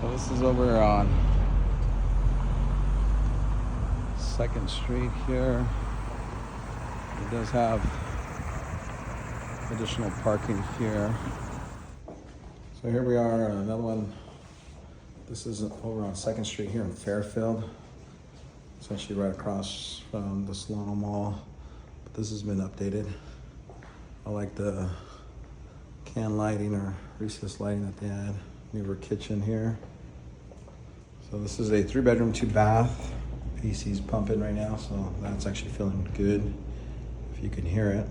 So this is over on 2nd Street here. It does have additional parking here. So here we are, another one. This is over on 2nd Street here in Fairfield. It's actually right across from the Solano Mall, but this has been updated. I like the can lighting or recessed lighting that they had. Newer kitchen here. So this is a 3-bedroom, 2-bath. AC's pumping right now, so that's actually feeling good, if you can hear it.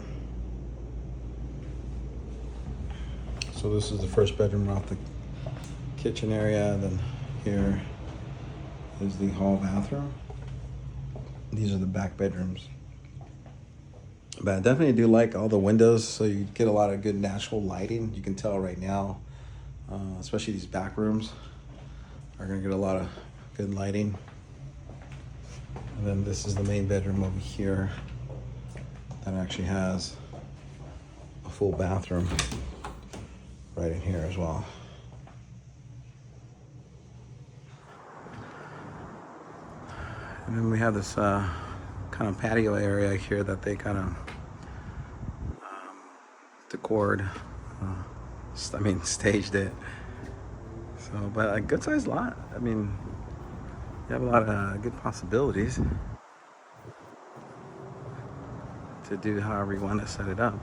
So this is the 1st bedroom off the kitchen area. Then here is the hall bathroom. These are the back bedrooms. But I definitely do like all the windows, so you get a lot of good natural lighting. You can tell right now, especially these back rooms are gonna get a lot of good lighting. And then this is the main bedroom over here that actually has a full bathroom right in here as well. And then we have this kind of patio area here that they kind of decored, staged it. So, but a good sized lot. I mean, you have a lot of good possibilities to do however you want to set it up.